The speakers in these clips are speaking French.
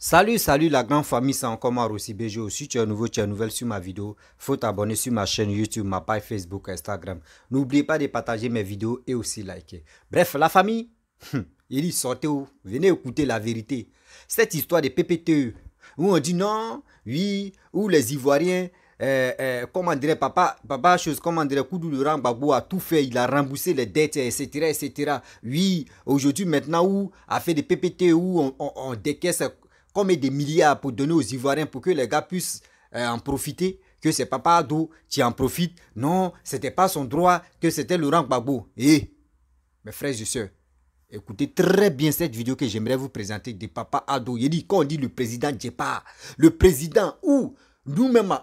Salut la grande famille, c'est encore moi Rossi BG. Si tu es nouveau, tu es nouvelle sur ma vidéo, faut t'abonner sur ma chaîne YouTube, ma page Facebook, Instagram. N'oubliez pas de partager mes vidéos et aussi liker. Bref, la famille, il dit sortez où? Venez écouter la vérité. Cette histoire de PPTE, où on dit non, oui, où les Ivoiriens, comment dirait papa chose, comment dirait Koudou Laurent Gbagbo a tout fait, il a remboursé les dettes, etc. Oui, aujourd'hui, maintenant, où a fait des PPTE, où on décaisse comme des milliards pour donner aux Ivoiriens pour que les gars puissent en profiter, que c'est Papa Ado qui en profite. Non, c'était pas son droit, que c'était Laurent Gbagbo. Et, mes frères et sœurs, écoutez très bien cette vidéo que j'aimerais vous présenter de Papa Ado. Il dit, quand on dit le président Djepa, le président où nous-mêmes,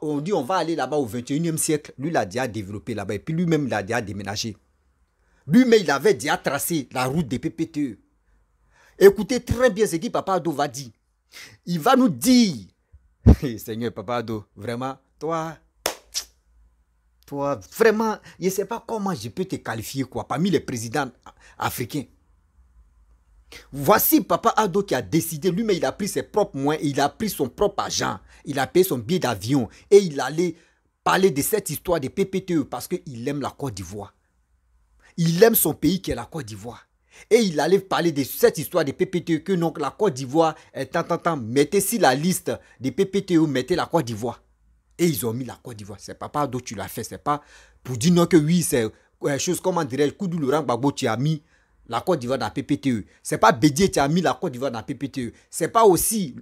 on dit on va aller là-bas au 21e siècle. Lui, il a déjà développé là-bas et puis lui-même, il a déjà déménagé. Lui-même, il avait déjà tracé la route des PPTE. Écoutez très bien ce que Papa Ado va dire. Il va nous dire, Seigneur Papa Ado, vraiment, toi, vraiment, je ne sais pas comment je peux te qualifier quoi, parmi les présidents africains. Voici Papa Ado qui a décidé, lui-même il a pris ses propres moyens, il a pris son propre argent, il a payé son billet d'avion et il allait parler de cette histoire de PPTE parce qu'il aime la Côte d'Ivoire. Il aime son pays qui est la Côte d'Ivoire. Et il allait parler de cette histoire de PPTE que donc la Côte d'Ivoire mettez sur la liste des PPTE, mettez la Côte d'Ivoire. Et ils ont mis la Côte d'Ivoire. C'est pas Ado tu l'as fait, c'est pas pour dire non que oui, c'est chose comment dirait Koudou Laurent Gbagbo tu as mis la Côte d'Ivoire dans la PPTE. C'est pas Bédié qui a mis la Côte d'Ivoire dans la PPTE. C'est pas aussi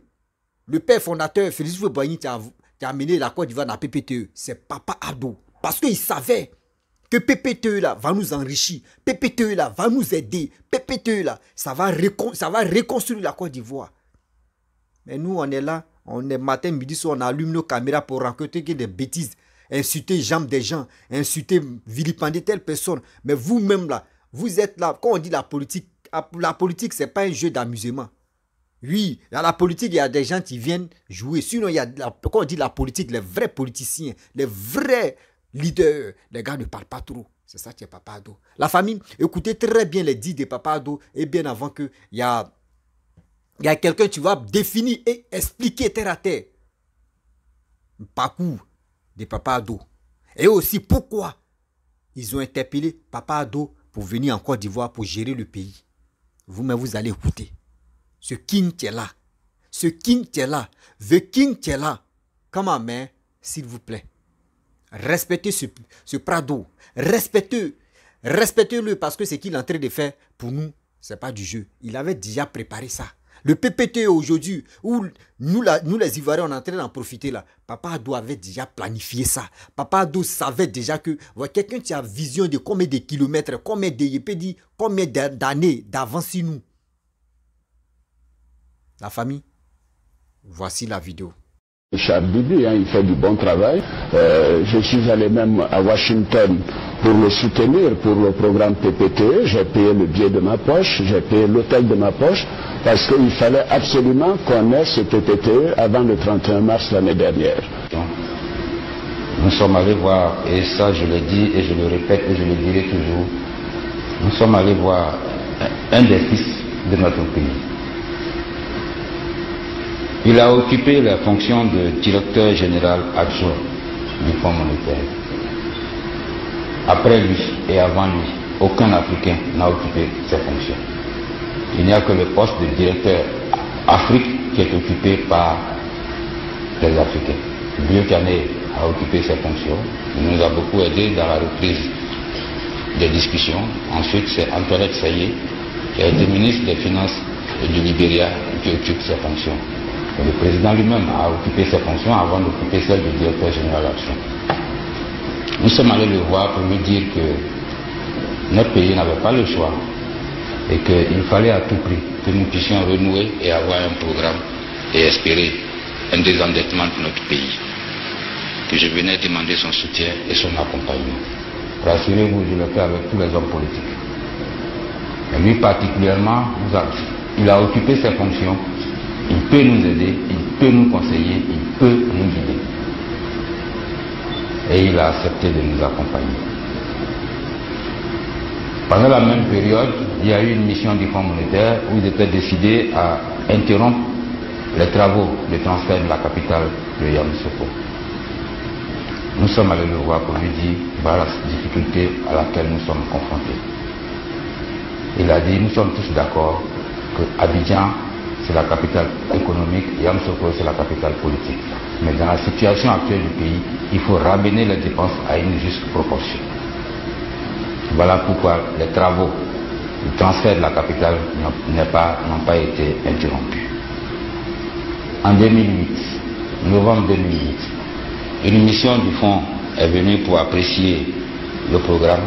le père fondateur Félix Houphouët-Boigny qui a amené la Côte d'Ivoire dans la PPTE. C'est Papa Ado. Parce qu'il savait que PPTE là va nous enrichir, PPTE là va nous aider, PPTE là, ça va reconstruire la Côte d'Ivoire. Mais nous, on est là, on est matin, midi, soir, on allume nos caméras pour rencontrer des bêtises, insulter jambes des gens, insulter, vilipender telle personne. Mais vous-même là, vous êtes là, quand on dit la politique, c'est pas un jeu d'amusement. Oui, dans la politique, il y a des gens qui viennent jouer. Sinon, il y a, quand on dit la politique, les vrais politiciens, les vrais leader, les gars ne parlent pas trop. C'est ça qui est Papa Ado. La famille, écoutez très bien les dits de Papa Ado et bien avant qu'il y a quelqu'un qui va définir et expliquer terre à terre le parcours de Papa Ado. Et aussi pourquoi ils ont interpellé Papa Ado pour venir en Côte d'Ivoire pour gérer le pays. Vous-même, vous allez écouter. Ce King qui est là. Ce King qui est là. The King qui est là. Comment, mais, s'il vous plaît. Respectez ce Prado. Respectez-le parce que ce qu'il est en train de faire pour nous, ce n'est pas du jeu. Il avait déjà préparé ça. Le PPTE aujourd'hui, où nous les Ivoiriens, on est en train d'en profiter là. Papa Ado avait déjà planifié ça. Papa Ado savait déjà que quelqu'un qui a vision de combien de kilomètres, combien d'années d'avance sur nous. La famille, voici la vidéo. Bibi, il fait du bon travail. Je suis allé même à Washington pour le soutenir pour le programme PPTE. J'ai payé le billet de ma poche, j'ai payé l'hôtel de ma poche, parce qu'il fallait absolument qu'on ait ce PPTE avant le 31 mars l'année dernière. Nous sommes allés voir, et ça je le dis et je le répète et je le dirai toujours, nous sommes allés voir un des fils de notre pays. Il a occupé la fonction de directeur général adjoint du Fonds monétaire. Après lui et avant lui, aucun Africain n'a occupé ces fonctions. Il n'y a que le poste de directeur Afrique qui est occupé par les Africains. Dieu Canet a occupé ces fonctions. Il nous a beaucoup aidé dans la reprise des discussions. Ensuite, c'est Antoinette Saillé qui a été ministre des Finances du Libéria qui occupe ces fonctions. Le président lui-même a occupé ses fonctions avant d'occuper celle du directeur général adjoint. Nous sommes allés le voir pour lui dire que notre pays n'avait pas le choix et qu'il fallait à tout prix que nous puissions renouer et avoir un programme et espérer un désendettement de notre pays. Que je venais demander son soutien et son accompagnement. Rassurez-vous, je le fais avec tous les hommes politiques. Et lui particulièrement, il a occupé ses fonctions. Il peut nous aider, il peut nous conseiller, il peut nous guider. Et il a accepté de nous accompagner. Pendant la même période, il y a eu une mission du Fonds monétaire où ils étaient décidés à interrompre les travaux de transfert de la capitale de Yamoussoukro. Nous sommes allés le voir pour lui dire voilà la difficulté à laquelle nous sommes confrontés. Il a dit, nous sommes tous d'accord que Abidjan, c'est la capitale économique, Yamoussoukro, c'est la capitale politique. Mais dans la situation actuelle du pays, il faut ramener les dépenses à une juste proportion. Voilà pourquoi les travaux du transfert de la capitale n'ont pas été interrompus. En 2008, novembre 2008, une mission du fonds est venue pour apprécier le programme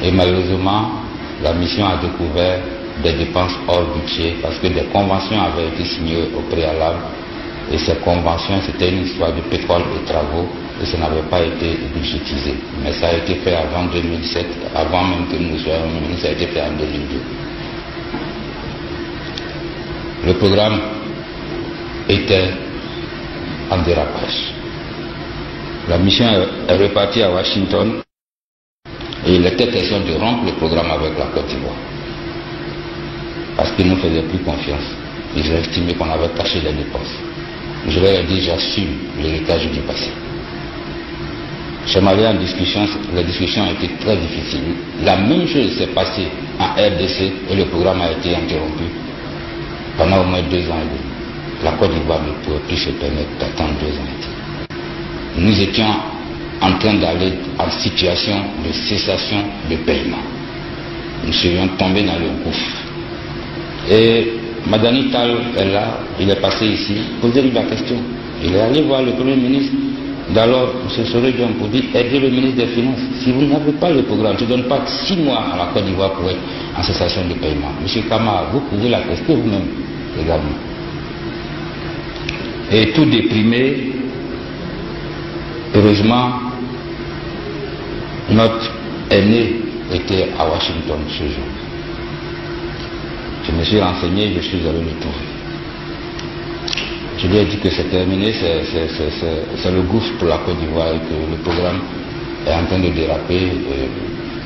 et malheureusement, la mission a découvert des dépenses hors budget parce que des conventions avaient été signées au préalable et ces conventions, c'était une histoire de pétrole et travaux et ça n'avait pas été budgétisé. Mais ça a été fait avant 2007, avant même que nous soyons ministres, ça a été fait en 2002. Le programme était en dérapage. La mission est repartie à Washington et il était question de rompre le programme avec la Côte d'Ivoire. Parce qu'ils ne nous faisaient plus confiance. Ils ont estimé qu'on avait caché les dépenses. Je leur ai dit, j'assume l'héritage du passé. Chez Mali, en discussion, la discussion a été très difficile. La même chose s'est passée en RDC et le programme a été interrompu pendant au moins 2 ans et demi. La Côte d'Ivoire ne pouvait plus se permettre d'attendre 2 ans et demi. Nous étions en train d'aller en situation de cessation de paiement. Nous serions tombés dans le gouffre. Et Madani Tal est là, il est passé ici, posez-lui la question. Il est allé voir le Premier ministre d'alors, M. Sorejon, pour dire aidez le ministre des Finances. Si vous n'avez pas le programme, je ne donne pas 6 mois à la Côte d'Ivoire pour être en cessation de paiement. M. Kama, vous pouvez la tester vous-même également. Et tout déprimé, heureusement, notre aîné était à Washington ce jour. Je me suis renseigné, je suis allé le trouver. Je lui ai dit que c'est terminé, c'est le gouffre pour la Côte d'Ivoire et que le programme est en train de déraper,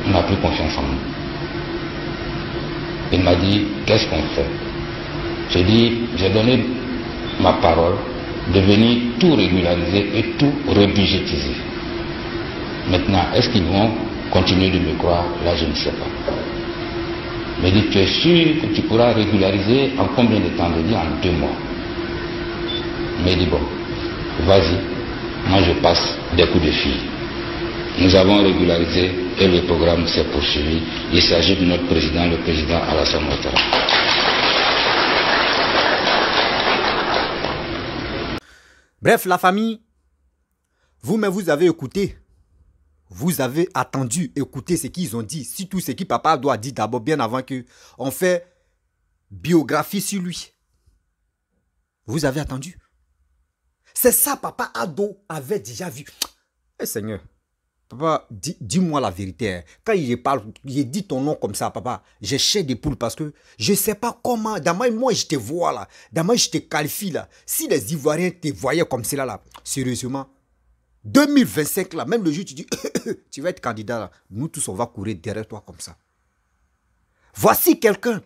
on n'a plus confiance en nous. Il m'a dit, qu'est-ce qu'on fait? J'ai dit, j'ai donné ma parole de venir tout régulariser et tout rebudgétiser. Maintenant, est-ce qu'ils vont continuer de me croire? Là, je ne sais pas. Mais dit, tu es sûr que tu pourras régulariser en combien de temps? Je dis, en 2 mois. Mais dit, bon, vas-y, moi je passe des coups de fil. Nous avons régularisé et le programme s'est poursuivi. Il s'agit de notre président, le président Alassane Ouattara. Bref, la famille, vous-même vous avez écouté. Vous avez attendu, écouté ce qu'ils ont dit. Surtout ce que Papa Ado a dit d'abord, bien avant qu'on fait biographie sur lui. Vous avez attendu. C'est ça, Papa Ado avait déjà vu. Eh Seigneur, Papa, dis-moi la vérité. Hein. Quand il parle, il dit ton nom comme ça, Papa, j'ai chair des poules parce que je ne sais pas comment. Moi, je te vois là. Moi, je te qualifie là. Si les Ivoiriens te voyaient comme cela là, sérieusement, 2025 là, même le jour tu dis, tu vas être candidat là, nous tous on va courir derrière toi comme ça. Voici quelqu'un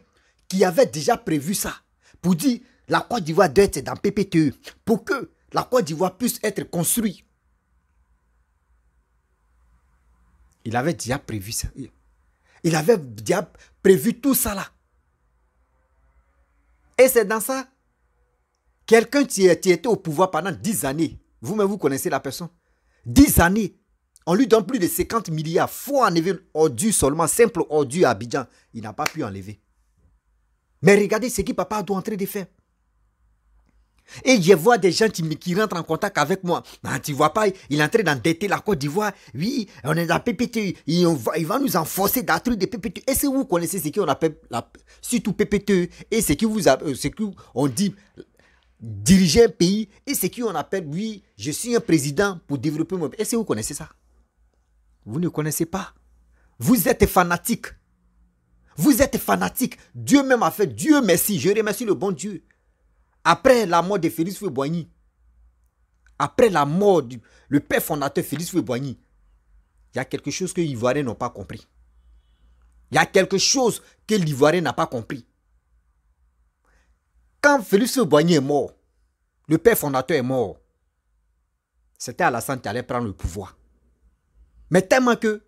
qui avait déjà prévu ça pour dire la Côte d'Ivoire doit être dans PPTE pour que la Côte d'Ivoire puisse être construite. Il avait déjà prévu ça. Il avait déjà prévu tout ça là. Et c'est dans ça. Quelqu'un qui était au pouvoir pendant 10 années. Vous-même, vous connaissez la personne. 10 années. On lui donne plus de 50 milliards. Il faut enlever ordure seulement, simple ordure à Abidjan. Il n'a pas pu enlever. Mais regardez ce que Papa Ado est en train de faire. Et je vois des gens qui rentrent en contact avec moi. Non, tu ne vois pas, il est en train d'endetter la Côte d'Ivoire. Oui, on est dans PPTE. Il va nous enforcer dans le truc de PPTE. Est-ce que vous connaissez ce qu'on appelle surtout PPTE et ce qu'on dit diriger un pays et ce qu'on appelle, oui, je suis un président pour développer mon pays. Est-ce que vous connaissez ça? Vous ne connaissez pas. Vous êtes fanatique. Vous êtes fanatique. Dieu même a fait. Dieu merci. Je remercie le bon Dieu. Après la mort de Félix Houphouët-Boigny, après la mort du père fondateur Félix Houphouët-Boigny, il y a quelque chose que les Ivoiriens n'ont pas compris. Il y a quelque chose que l'Ivoirien n'a pas compris. Quand Félix Houphouët-Boigny est mort, Le père fondateur est mort. C'était Alassane qui allait prendre le pouvoir. Mais tellement que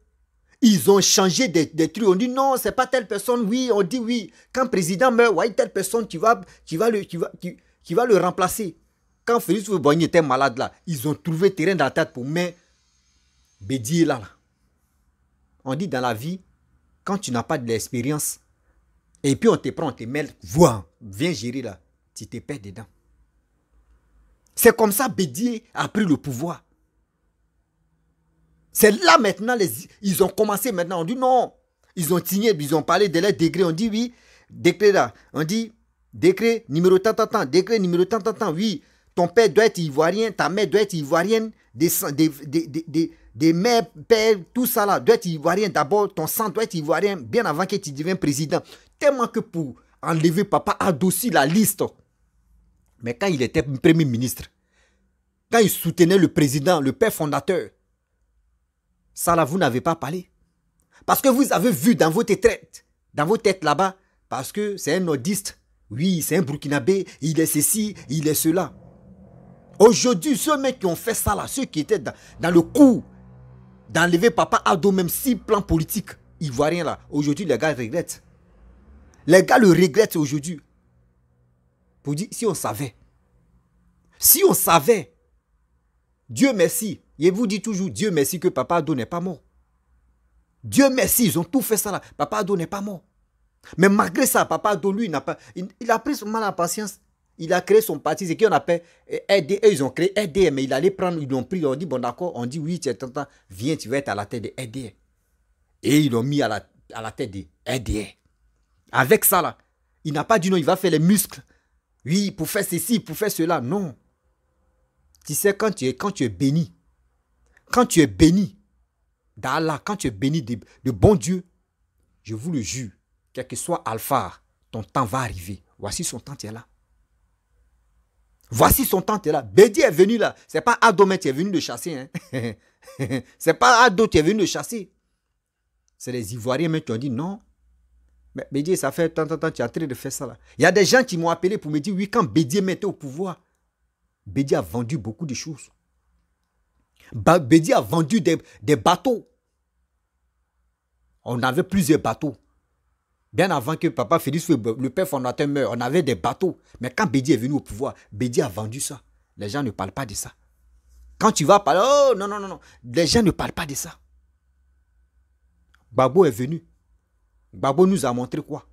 ils ont changé des trucs. On dit non, c'est pas telle personne. Oui, on dit oui. Quand le président meurt, ouais, telle personne qui va le remplacer. Quand Félix Houphouët-Boigny était malade là, ils ont trouvé terrain dans la tête pour mettre Bédié là. On dit dans la vie, quand tu n'as pas de l'expérience, et puis on te prend, on te mêle, viens gérer là, tu te perds dedans. C'est comme ça Bédié a pris le pouvoir. C'est là maintenant, ils ont commencé maintenant, on dit non. Ils ont signé, ils ont parlé de leur décret, on dit oui, décret là, on dit décret numéro tant, décret numéro tant, oui, ton père doit être ivoirien, ta mère doit être ivoirienne, des mères, pères, tout ça là, doit être ivoirien d'abord, ton sang doit être ivoirien, bien avant que tu deviennes président. Tellement que pour enlever Papa adouci la liste. Mais quand il était premier ministre, quand il soutenait le président, le père fondateur, ça là, vous n'avez pas parlé. Parce que vous avez vu dans vos têtes là-bas, parce que c'est un nordiste, oui, c'est un burkinabé, il est ceci, il est cela. Aujourd'hui, ceux mecs qui ont fait ça là, ceux qui étaient dans le coup d'enlever Papa Ado, même si plan politique ivoirien là, aujourd'hui les gars regrettent. Les gars le regrettent aujourd'hui. Pour dire, si on savait, Dieu merci, je vous dis toujours, Dieu merci que Papa Ado n'est pas mort. Dieu merci, ils ont tout fait ça là, Papa Ado n'est pas mort. Mais malgré ça, Papa Ado, lui, il a pris son mal à patience. Il a créé son parti, c'est qu'on appelle RDE, ils ont créé RDE, mais il allait prendre, ils l'ont pris, on dit bon d'accord, on dit oui, tu es tentant, viens, tu vas être à la tête de RDE. Et ils l'ont mis à la tête de RDE. Avec ça là, il n'a pas dit non, il va faire les muscles. Oui, pour faire ceci, pour faire cela, non. Tu sais, quand tu es béni, d'Allah, quand tu es béni de bon Dieu, je vous le jure, quel que soit Alpha, ton temps va arriver. Voici son temps, tu es là. Voici son temps, tu es là. Bédi est venu là. C'est pas Ado, mais tu es venu de chasser. Hein? C'est pas Ado, tu es venu de chasser. C'est les Ivoiriens mais qui ont dit non. Mais Bédi, ça fait tant, tu es en train de faire ça là. Il y a des gens qui m'ont appelé pour me dire oui, quand Bédi était au pouvoir, Bédi a vendu beaucoup de choses. Bédi a vendu des bateaux. On avait plusieurs bateaux. Bien avant que Papa Félix, le père fondateur, meure, on avait des bateaux. Mais quand Bédi est venu au pouvoir, Bédi a vendu ça. Les gens ne parlent pas de ça. Quand tu vas parler, oh non. Les gens ne parlent pas de ça. Gbagbo est venu. Gbagbo nous a montré quoi?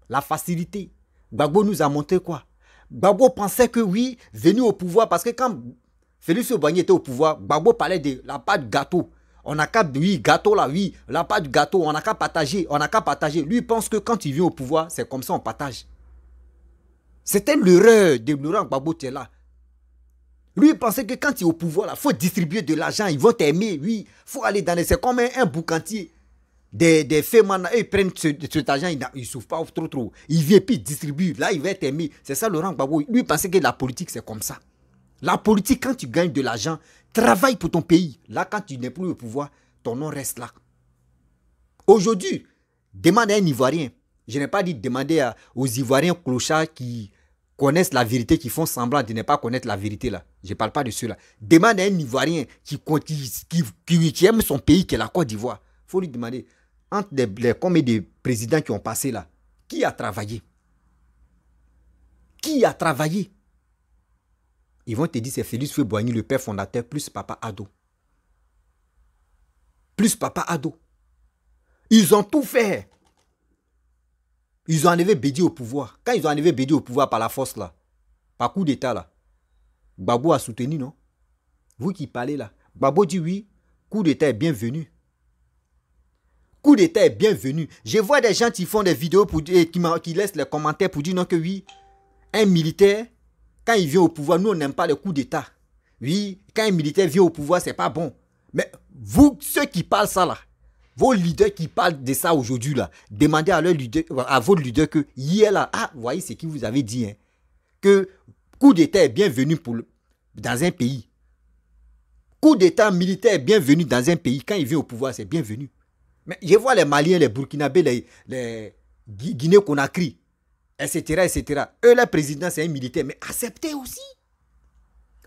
La facilité. Gbagbo nous a montré quoi? Gbagbo pensait que oui, venu au pouvoir, parce que quand Félix Houphouët-Boigny était au pouvoir, Gbagbo parlait de la part de gâteau. On n'a qu'à, oui, gâteau là, oui, la part du gâteau, on n'a qu'à partager, Lui, il pense que quand il vient au pouvoir, c'est comme ça, on partage. C'était l'erreur de Laurent Gbagbo, tu es là. Lui, il pensait que quand il est au pouvoir, il faut distribuer de l'argent, ils vont t'aimer, oui, il faut aller dans les... C'est comme un boucantier. Des faits, ils prennent cet argent, ils ne souffrent pas trop. Il vient puis il distribue, là, il va être aimé. C'est ça, Laurent Gbagbo. Lui, il pensait que la politique, c'est comme ça. La politique, quand tu gagnes de l'argent, travaille pour ton pays. Là, quand tu n'es plus au pouvoir, ton nom reste là. Aujourd'hui, demande à un Ivoirien. Je n'ai pas dit demander aux Ivoiriens clochards qui connaissent la vérité, qui font semblant de ne pas connaître la vérité là. Je ne parle pas de ceux-là. Demande à un Ivoirien qui aime son pays, qui est la Côte d'Ivoire. Il faut lui demander, entre combien de présidents qui ont passé là, qui a travaillé? Qui a travaillé? Ils vont te dire c'est Félix Houphouët-Boigny, le père fondateur, plus Papa Ado. Plus Papa Ado. Ils ont tout fait. Ils ont enlevé Bédi au pouvoir. Quand ils ont enlevé Bédi au pouvoir par la force là, par coup d'état là, Gbagbo a soutenu, non? Vous qui parlez là. Gbagbo dit oui, coup d'état est bienvenu. Coup d'état est bienvenu. Je vois des gens qui font des vidéos pour dire, qui laissent les commentaires pour dire non que oui, un militaire, quand il vient au pouvoir, nous on n'aime pas le coup d'état. Oui, quand un militaire vient au pouvoir, c'est pas bon. Mais vous, ceux qui parlent ça là, vos leaders qui parlent de ça aujourd'hui là, demandez à vos leaders que hier là, vous voyez ce que vous avez dit, hein, que coup d'état est bienvenu dans un pays. Coup d'état militaire est bienvenu dans un pays. Quand il vient au pouvoir, c'est bienvenu. Mais je vois les Maliens, les Burkinabés, les Guinée-Conakry, etc. Eux, le président, c'est un militaire. Mais acceptez aussi.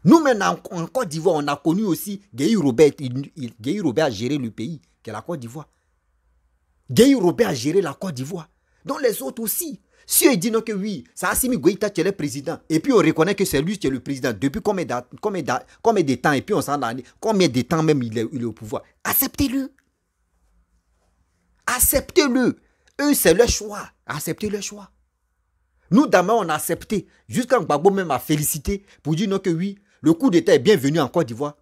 Nous-mêmes, en Côte d'Ivoire, on a connu aussi Guéhi Robert. Guéhi Robert a géré le pays, qui est la Côte d'Ivoire. Guéhi Robert a géré la Côte d'Ivoire. Donc les autres aussi. Si on dit non que oui, c'est Assimi Goïta qui est le président, et puis on reconnaît que c'est lui qui est le président depuis combien de temps, et puis on s'en a combien de temps même il est au pouvoir. Acceptez-le. Acceptez-le. Eux, c'est leur choix. Acceptez leur choix. Nous, d'abord, on a accepté. Jusqu'à Gbagbo même a félicité pour dire non que oui, le coup d'État est bienvenu en Côte d'Ivoire.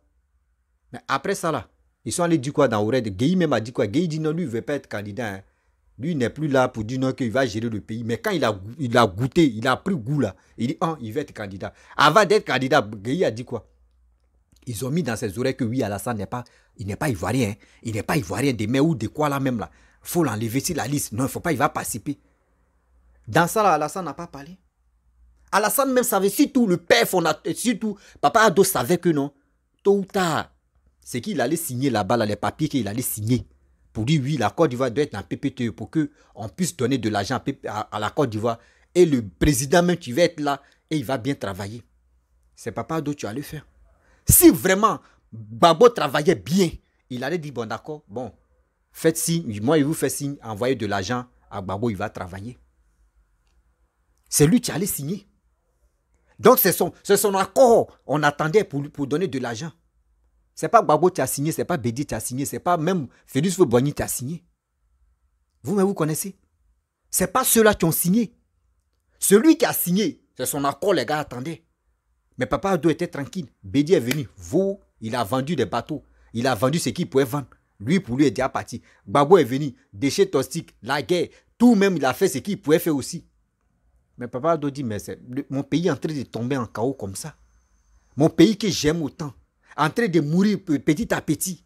Mais après ça, là, ils sont allés dire quoi dans l'oreille de Guéhi même a dit quoi. Guéhi dit non, lui, il ne veut pas être candidat. Hein. Lui, il n'est plus là pour dire non qu'il va gérer le pays. Mais quand il a goûté, il a pris goût là, il dit, il va être candidat. Avant d'être candidat, Guéhi a dit quoi? Ils ont mis dans ses oreilles que oui, Alassane il n'est pas ivoirien. Hein. Il n'est pas ivoirien des mers ou de quoi là même là. Il faut l'enlever sur la liste. Non, il ne faut pas, il va participer. Dans ça, là, Alassane n'a pas parlé. Alassane même savait, surtout le père fondateur, surtout Papa Ado savait que non, tôt ou tard, c'est qu'il allait signer là-bas, là, les papiers qu'il allait signer. Pour dire oui, la Côte d'Ivoire doit être en PPTE pour qu'on puisse donner de l'argent à la Côte d'Ivoire. Et le président même qui va être là, et il va bien travailler. C'est Papa Ado qui allait faire. Si vraiment Gbagbo travaillait bien, il allait dire bon d'accord, bon, faites signe, moi il vous fait signe, envoyez de l'argent à Gbagbo, il va travailler. C'est lui qui allait signer. Donc c'est son accord, on attendait pour donner de l'argent. Ce n'est pas Gbagbo qui a signé, ce n'est pas Bédi qui a signé, ce n'est pas même Félix Faure-Boigny qui a signé. Vous-même vous connaissez. Ce n'est pas ceux-là qui ont signé. Celui qui a signé, c'est son accord, les gars attendaient. Mais Papa Ado était tranquille. Bédi est venu. Il a vendu des bateaux. Il a vendu ce qu'il pouvait vendre. Lui, pour lui, est déjà parti. Gbagbo est venu. Déchets toxiques, la guerre. Tout même, il a fait ce qu'il pouvait faire aussi. Mais Papa Ado dit, mais mon pays est en train de tomber en chaos comme ça. Mon pays que j'aime autant. En train de mourir petit à petit.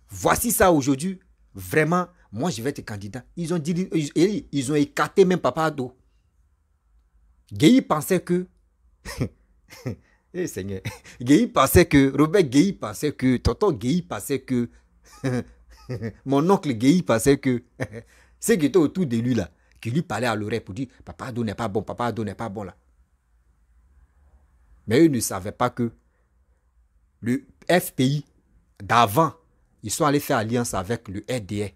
Voici ça aujourd'hui. Vraiment, moi, je vais être candidat. Ils ont écarté même Papa Ado. Guéhi pensait que... Eh Seigneur, Guéhi pensait que, Robert Guéhi pensait que, tonton Guéhi pensait que, mon oncle Guéhi pensait que, ceux qui étaient autour de lui là, qui lui parlaient à l'oreille pour dire, Papa Ado n'est pas bon, Papa Ado n'est pas bon là. Mais eux ne savaient pas que le FPI d'avant, ils sont allés faire alliance avec le RDR.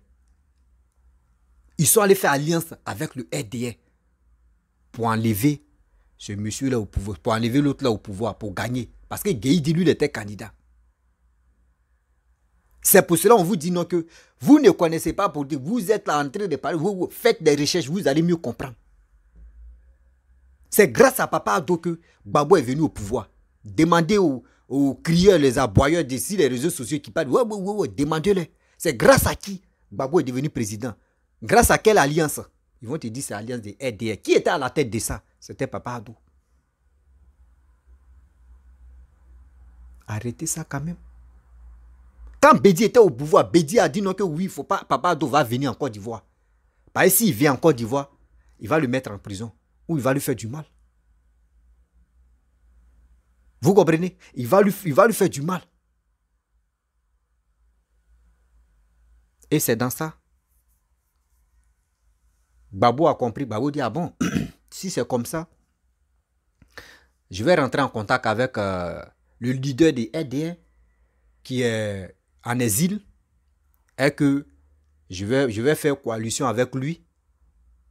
Ils sont allés faire alliance avec le RDR pour enlever ce monsieur-là au pouvoir, pour enlever l'autre là au pouvoir, pour gagner. Parce que Guéhi dit lui, il était candidat. C'est pour cela qu'on vous dit non que vous ne connaissez pas pour dire, vous êtes là en train de parler, vous faites des recherches, vous allez mieux comprendre. C'est grâce à Papa Ado que Gbagbo est venu au pouvoir. Demandez aux crieurs, les aboyeurs d'ici, les réseaux sociaux qui parlent, demandez-les. C'est grâce à qui Gbagbo est devenu président. Grâce à quelle alliance? Ils vont te dire c'est l'alliance des RDR. Qui était à la tête de ça? C'était Papa Ado. Arrêtez ça quand même. Quand Bédi était au pouvoir, Bédi a dit non que oui, il faut pas, Papa Ado va venir en Côte d'Ivoire. Parce que s'il vient en Côte d'Ivoire, il va le mettre en prison. Ou il va lui faire du mal. Vous comprenez? Il va lui faire du mal. Et c'est dans ça. Gbagbo a compris. Gbagbo dit, ah bon, si c'est comme ça, je vais rentrer en contact avec le leader des RDR qui est en exil et que je vais faire coalition avec lui.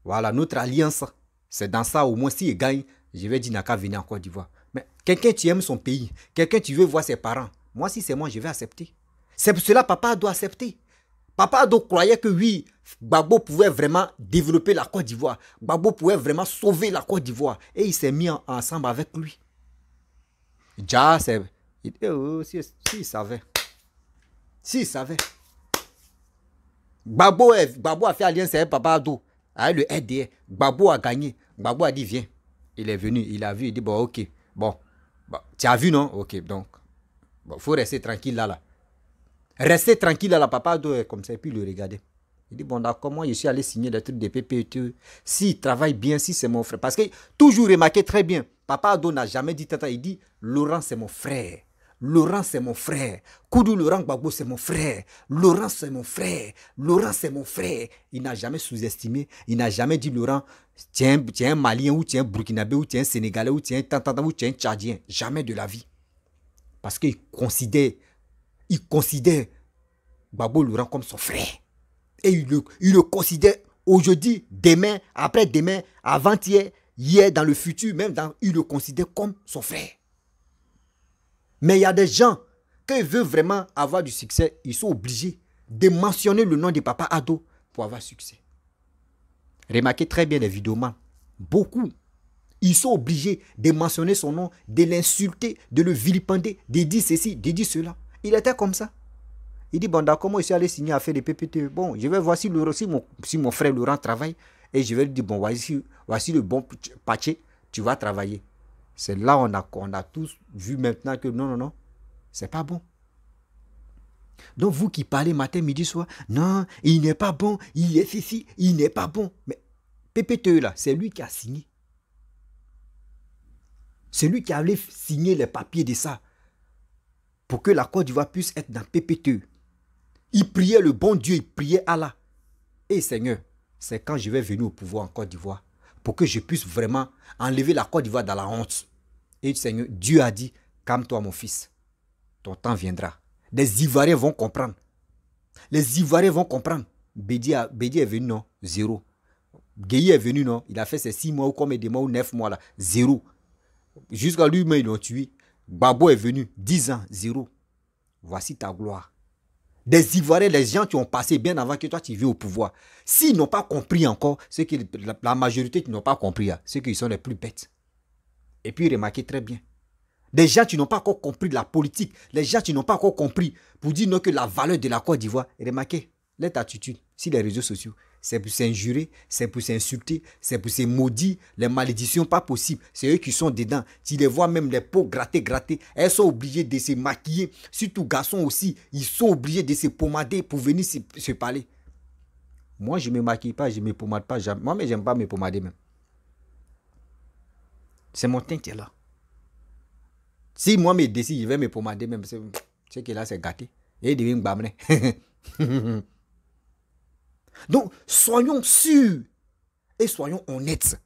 Voilà, notre alliance. C'est dans ça, au moins, s'il gagne, je vais dire Naka venir en Côte d'Ivoire. Mais quelqu'un qui aime son pays, quelqu'un qui veut voir ses parents, moi, si c'est moi, je vais accepter. C'est pour cela que Papa doit accepter. Papa Ado croyait que oui, Gbagbo pouvait vraiment développer la Côte d'Ivoire. Gbagbo pouvait vraiment sauver la Côte d'Ivoire. Et il s'est mis ensemble avec lui. Déjà, c'est... S'il savait. S'il savait. Gbagbo a fait alliance avec Papa Ado. Avec le RDR. Gbagbo a gagné. Gbagbo a dit viens. Il est venu, il a vu, il dit bon ok. Bon, tu as vu non? Ok, donc. Bon, faut rester tranquille là. Restez tranquille là, Papa Ado est comme ça, et puis le regarder. Il dit, bon, d'accord, moi, je suis allé signer des trucs de PPTE. S'il travaille bien, si c'est mon frère. Parce que, toujours remarqué très bien, Papa Ado n'a jamais dit tata, il dit, Laurent, c'est mon frère. Laurent, c'est mon frère. Koudou Laurent Gbagbo, c'est mon frère. Laurent, c'est mon frère. Laurent, c'est mon frère. Il n'a jamais sous-estimé. Il n'a jamais dit, Laurent, tu es un Malien, ou tu es un Burkinabé, ou tu es un Sénégalais, ou tu es un Tantantan, ou tu es un Tchadien. Jamais de la vie. Parce qu'il considère Gbagbo Laurent comme son frère. Et il le considère aujourd'hui, demain, après-demain, avant-hier, hier, dans le futur, même il le considère comme son frère. Mais il y a des gens, quand ils veulent vraiment avoir du succès, ils sont obligés de mentionner le nom de Papa Ado pour avoir succès. Remarquez très bien les vidéomans. Beaucoup. Ils sont obligés de mentionner son nom, de l'insulter, de le vilipender, de dire ceci, de dire cela. Il était comme ça. Il dit, bon, d'accord, moi, je suis allé signer à faire des PPT. Bon, je vais voir si mon frère Laurent travaille. Et je vais lui dire, bon, voici le bon patché, tu vas travailler. C'est là on a tous vu maintenant que non, c'est pas bon. Donc, vous qui parlez matin, midi, soir, non, il n'est pas bon, il est fifi, il n'est pas bon. Mais PPTE, là, c'est lui qui a signé. C'est lui qui allait signer les papiers de ça. Pour que la Côte d'Ivoire puisse être dans PPTE. Il priait le bon Dieu, il priait Allah. Et Seigneur, c'est quand je vais venir au pouvoir en Côte d'Ivoire pour que je puisse vraiment enlever la Côte d'Ivoire dans la honte. Et Seigneur, Dieu a dit, calme-toi mon fils, ton temps viendra. Les Ivoiriens vont comprendre. Les Ivoiriens vont comprendre. Bédi est venu, non, 0. Gueye est venu, non, il a fait ses 6 mois ou combien de mois ou 9 mois là, 0. Jusqu'à lui-même, ils l'ont tué. Gbagbo est venu, 10 ans, 0. Voici ta gloire. Des Ivoiriens, les gens qui ont passé bien avant que toi tu viens au pouvoir. S'ils n'ont pas compris encore, c'est que la majorité qui n'ont pas compris, c'est qu'ils sont les plus bêtes. Et puis remarquez très bien. Des gens qui n'ont pas encore compris de la politique, les gens qui n'ont pas encore compris pour dire non que la valeur de la Côte d'Ivoire. Remarquez, leur attitude sur les réseaux sociaux, c'est pour s'injurer, c'est pour s'insulter, c'est pour se maudire, les malédictions pas possible. C'est eux qui sont dedans. Tu les vois même les peaux gratter. Elles sont obligées de se maquiller. Surtout garçons aussi, ils sont obligés de se pomader pour venir se parler. Moi, je ne me maquille pas, je ne me pomade pas. Moi, mais je n'aime pas me pomader même. C'est mon teint qui est là. Si moi me décide, je vais me pomader même. C'est que là, c'est gâté. Et il devient bamné. Donc, soyons sûrs et soyons honnêtes.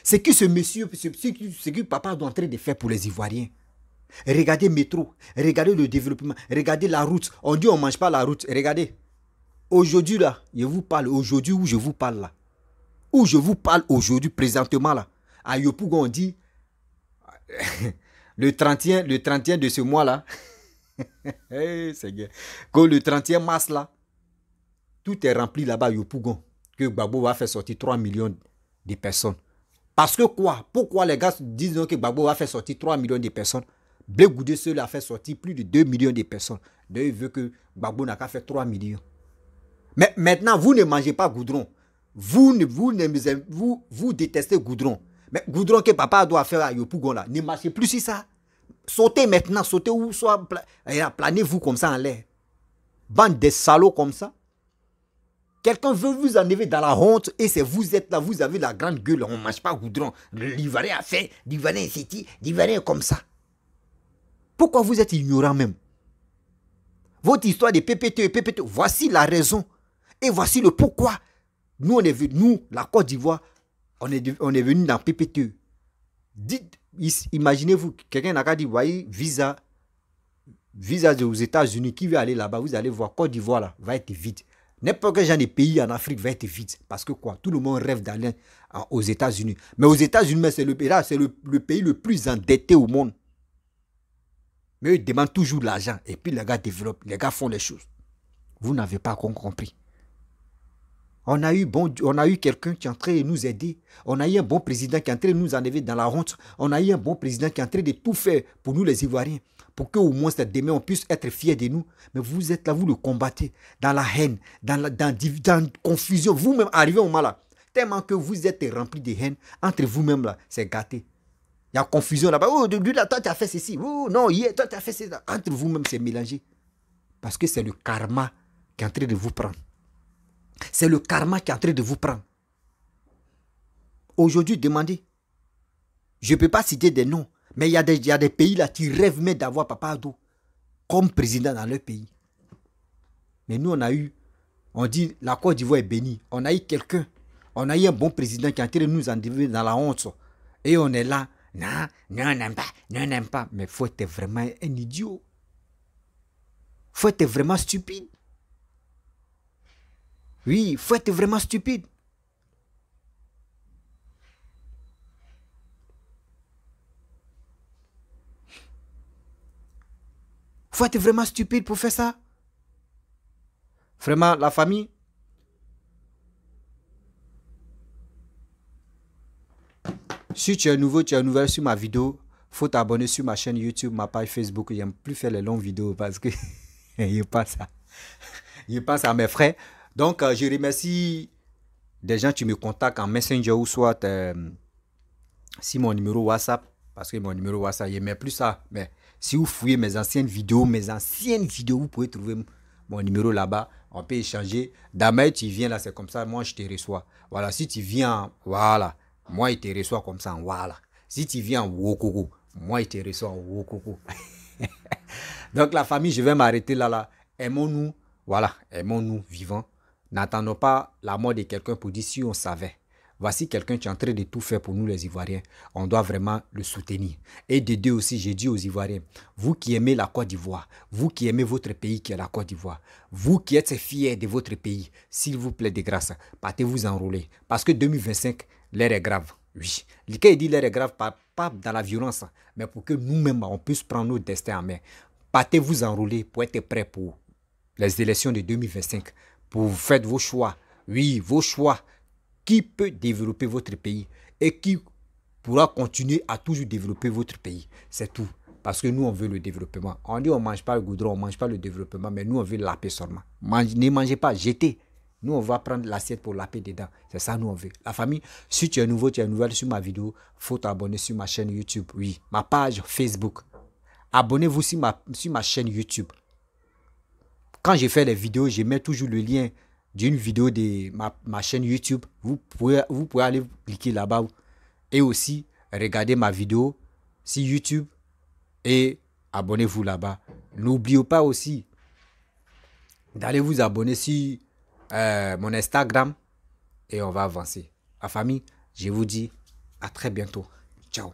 C'est que ce monsieur, ce que papa doit en train de faire pour les Ivoiriens. Regardez le métro, regardez le développement, regardez la route. On dit on ne mange pas la route. Regardez. Aujourd'hui là, je vous parle aujourd'hui où je vous parle là. Où je vous parle aujourd'hui, présentement là. À Yopougon, on dit le 31 de ce mois là. Hey, Seigneur. Quand le 31 mars là. Tout est rempli là-bas, Yopougon, que Gbagbo va faire sortir 3 millions de personnes. Parce que quoi? Pourquoi les gars disent que Gbagbo va faire sortir 3 millions de personnes? Blé Goudé seul a fait sortir plus de 2 millions de personnes. D'ailleurs, il veut que Gbagbo n'a qu'à faire 3 millions. Mais maintenant, vous ne mangez pas goudron. Vous détestez goudron. Mais goudron que papa doit faire à Yopougon là, ne marchez plus sur ça. Sautez maintenant, sautez ou soit planez-vous comme ça en l'air. Bande de salauds comme ça. Quelqu'un veut vous enlever dans la honte et c'est vous êtes là, vous avez la grande gueule, on ne mange pas goudron. L'Ivoirien a fait, l'Ivoirien c'est dit, l'Ivoirien est comme ça. Pourquoi vous êtes ignorant même? Votre histoire de PPT, voici la raison. Et voici le pourquoi. Nous, la Côte d'Ivoire, on est venu dans PPT. Dites, imaginez-vous, quelqu'un n'a qu'à dire, voyez, visa aux États-Unis, qui veut aller là-bas, vous allez voir, Côte d'Ivoire là, va être vide. N'importe quel genre de pays en Afrique va être vide. Parce que quoi? Tout le monde rêve d'aller aux États-Unis. Mais aux États-Unis, c'est le pays le plus endetté au monde. Mais ils demandent toujours de l'argent. Et puis les gars développent, les gars font les choses. Vous n'avez pas compris. On a eu quelqu'un qui est en train de nous aider. On a eu un bon président qui est en train de nous enlever dans la honte. On a eu un bon président qui est en train de tout faire pour nous les Ivoiriens. Pour qu'au moins demain on puisse être fiers de nous. Mais vous êtes là, vous le combattez dans la haine, dans la confusion. Vous-même arrivez au mal là. Tellement que vous êtes remplis de haine. Entre vous-même là, c'est gâté. Il y a confusion là-bas. Oh, lui là, toi tu as fait ceci. Oh non, hier, toi tu as fait ceci. Entre vous-même, c'est mélangé. Parce que c'est le karma qui est en train de vous prendre. C'est le karma qui est en train de vous prendre. Aujourd'hui, demandez. Je ne peux pas citer des noms. Mais il y a des pays là qui rêvent même d'avoir Papa Ado comme président dans leur pays. Mais nous, on dit la Côte d'Ivoire est bénie. On a eu quelqu'un, on a eu un bon président qui est en train de nous enlever dans la honte. Et on est là, Non, non, on n'aime pas, non, on n'aime pas. Mais faut être vraiment un idiot. Faut être vraiment stupide. Oui, faut être vraiment stupide. Faut être vraiment stupide pour faire ça. Vraiment, la famille. Si tu es nouveau, tu es nouvelle sur ma vidéo, faut t'abonner sur ma chaîne YouTube, ma page Facebook. J'aime plus faire les longues vidéos parce que je pense à mes frères. Donc, je remercie des gens qui me contactent en Messenger ou soit si mon numéro WhatsApp, parce que mon numéro WhatsApp, je n'aime plus ça. Mais si vous fouillez mes anciennes vidéos, vous pouvez trouver mon numéro là-bas. On peut échanger. Demain, tu viens là, c'est comme ça. Moi, je te reçois. Voilà, si tu viens, voilà. Moi, il te reçoit comme ça, voilà. Si tu viens en Wokoko, moi, il te reçoit en Wokoko. Donc, la famille, je vais m'arrêter là. Aimons-nous, voilà, aimons-nous vivants. N'attendons pas la mort de quelqu'un pour dire si on savait. Voici quelqu'un qui est en train de tout faire pour nous les Ivoiriens. On doit vraiment le soutenir. Et de deux aussi, j'ai dit aux Ivoiriens, vous qui aimez la Côte d'Ivoire, vous qui aimez votre pays qui est la Côte d'Ivoire, vous qui êtes fiers de votre pays, s'il vous plaît de grâce, partez-vous enrôler. Parce que 2025, l'heure est grave. Oui. Quand il dit l'heure est grave, pas dans la violence, mais pour que nous-mêmes, on puisse prendre nos destins en main. Partez-vous enrôler pour être prêts pour les élections de 2025. Pour faire vos choix. Oui, vos choix. Qui peut développer votre pays et qui pourra continuer à toujours développer votre pays. C'est tout. Parce que nous, on veut le développement. On dit on ne mange pas le goudron, on ne mange pas le développement, mais nous, on veut la paix seulement. Ne mangez pas, jetez. Nous, on va prendre l'assiette pour la paix dedans. C'est ça, nous, on veut. La famille, si tu es nouveau, tu es nouvelle sur ma vidéo, il faut t'abonner sur ma chaîne YouTube. Oui, ma page Facebook. Abonnez-vous sur ma chaîne YouTube. Quand je fais les vidéos, je mets toujours le lien d'une vidéo de ma chaîne YouTube. Vous pouvez aller cliquer là-bas et aussi regarder ma vidéo sur YouTube et abonnez-vous là-bas. N'oubliez pas aussi d'aller vous abonner sur mon Instagram et on va avancer. La famille, je vous dis à très bientôt. Ciao.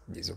Bisous.